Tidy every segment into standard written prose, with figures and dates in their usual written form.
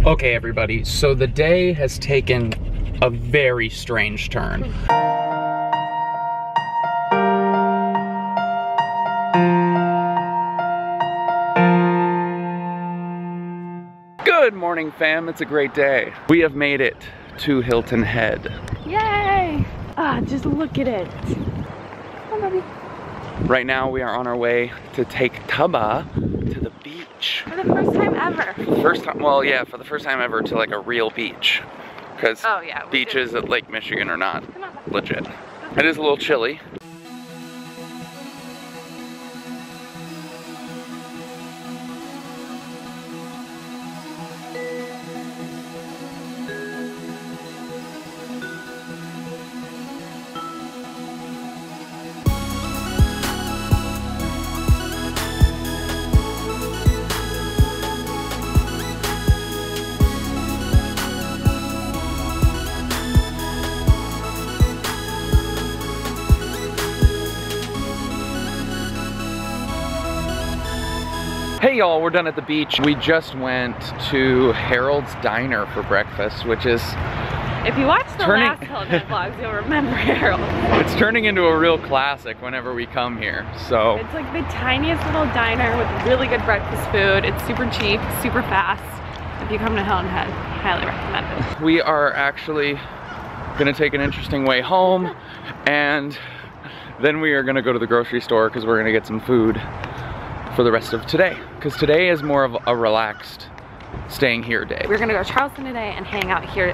Okay, everybody, so the day has taken a very strange turn. Good morning, fam. It's a great day. We have made it to Hilton Head. Yay! Ah, just look at it. Oh, baby. Right now, we are on our way to take Taba to the beach. For the first time ever. First time, well, yeah, for the first time ever to like a real beach. Because beaches at Lake Michigan are not legit. It is a little chilly. Hey y'all, we're done at the beach. We just went to Harold's Diner for breakfast, which is... If you watch the last Hilton Head vlogs, you'll remember Harold. It's turning into a real classic whenever we come here, so... It's like the tiniest little diner with really good breakfast food. It's super cheap, super fast. If you come to Hilton Head, highly recommend it. We are actually gonna take an interesting way home, and then we are gonna go to the grocery store because we're gonna get some food for the rest of today, because today is more of a relaxed staying here day. We're gonna go to Charleston today and hang out here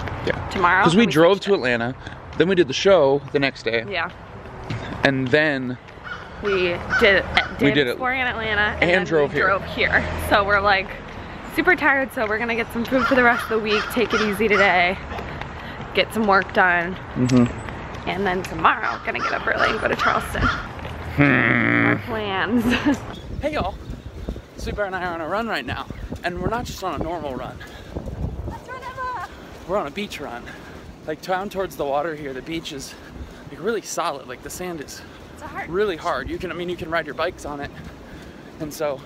tomorrow. Because we drove to Atlanta, then we did the show the next day. Yeah. And then we did exploring in Atlanta and drove here. So we're like super tired, so we're gonna get some food for the rest of the week, take it easy today, get some work done. And then tomorrow, gonna get up early and go to Charleston. Our plans. Hey y'all, Sweet Bear and I are on a run right now, and we're not just on a normal run. Let's run, Emma. We're on a beach run. Like down towards the water here, the beach is like really solid. Like the sand is really hard. You can ride your bikes on it, and so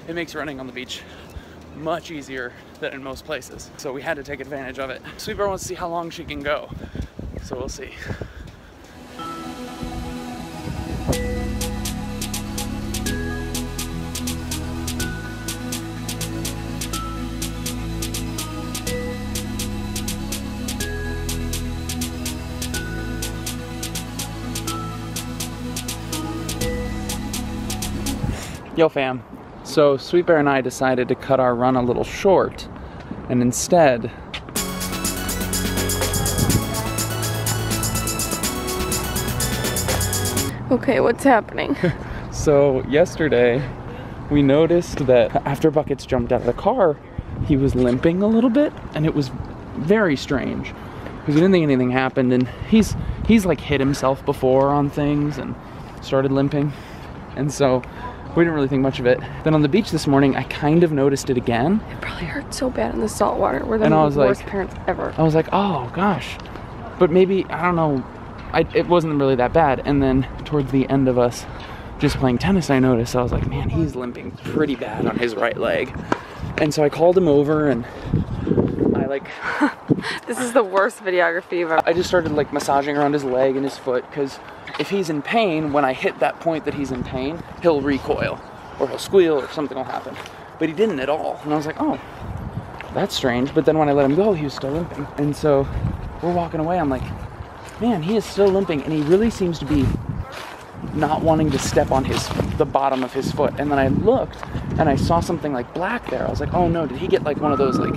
it makes running on the beach much easier than in most places. So we had to take advantage of it. Sweet Bear wants to see how long she can go, so we'll see. Yo fam, so Sweet Bear and I decided to cut our run a little short, and instead okay, what's happening? So yesterday we noticed that after Buckets jumped out of the car, he was limping a little bit, and it was very strange because we didn't think anything happened, and he's like hit himself before on things and started limping, and so we didn't really think much of it. Then on the beach this morning, I kind of noticed it again. It probably hurt so bad in the salt water. We're the worst parents ever. I was like, oh gosh. But maybe, I don't know, it wasn't really that bad. And then towards the end of us just playing tennis, I noticed, I was like, man, he's limping pretty bad on his right leg. And so I called him over and I like... This is the worst videography ever. I just started like massaging around his leg and his foot, because if he's in pain, when I hit that point that he's in pain, he'll recoil or he'll squeal or something will happen. But he didn't at all. And I was like, oh, that's strange. But then when I let him go, he was still limping. And so we're walking away. I'm like, man, he is still limping. And he really seems to be not wanting to step on the bottom of his foot. And then I looked and I saw something like black there. I was like, oh no, did he get like one of those like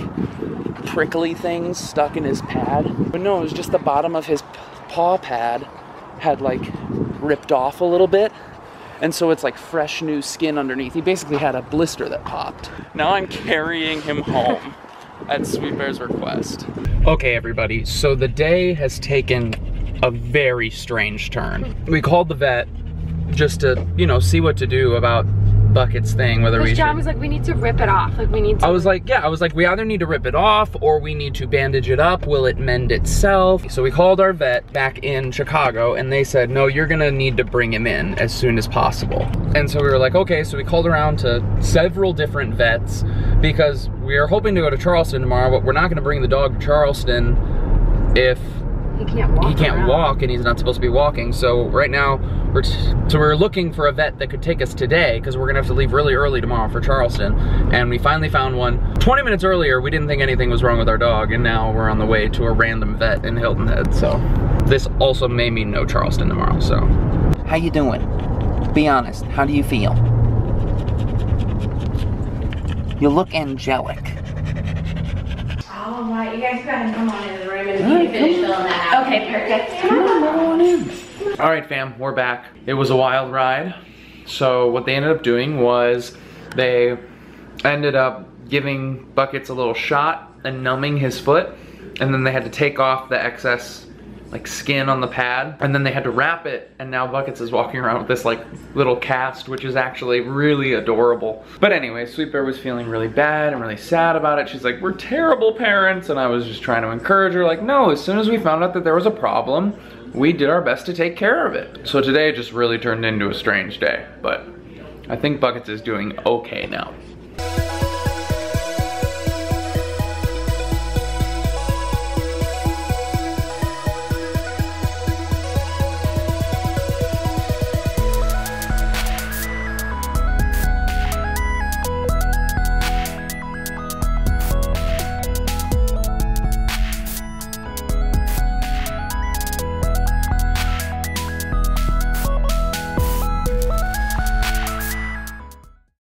prickly things stuck in his pad? But no, it was just the bottom of his paw pad had like ripped off a little bit, and so it's like fresh new skin underneath. He basically had a blister that popped. Now I'm carrying him home at Sweet Bear's request. Okay everybody, so the day has taken a very strange turn. We called the vet just to, you know, see what to do about Bucket's thing, whether we should. John was like, we need to rip it off. Like, we need to. I was like, we either need to rip it off or we need to bandage it up. Will it mend itself? So we called our vet back in Chicago and they said, no, you're gonna need to bring him in as soon as possible. And so we were like, okay, so we called around to several different vets because we are hoping to go to Charleston tomorrow, but we're not gonna bring the dog to Charleston if he can't walk and he's not supposed to be walking. So right now, we're looking for a vet that could take us today because we're gonna have to leave really early tomorrow for Charleston. And we finally found one. 20 minutes earlier, we didn't think anything was wrong with our dog, and now we're on the way to a random vet in Hilton Head. So this also may mean no Charleston tomorrow, so. How you doing? Be honest, how do you feel? You look angelic. All right, you guys gotta come on in the room and finish filling that out. Okay, perfect. Come on in. All right, fam, we're back. It was a wild ride. So what they ended up doing was they ended up giving Buckets a little shot and numbing his foot, and then they had to take off the excess like skin on the pad, and then they had to wrap it, and now Buckets is walking around with this like little cast, which is actually really adorable. But anyway, Sweet Bear was feeling really bad and really sad about it. She's like, we're terrible parents, and I was just trying to encourage her, like, no, as soon as we found out that there was a problem, we did our best to take care of it. So today just really turned into a strange day, but I think Buckets is doing okay now.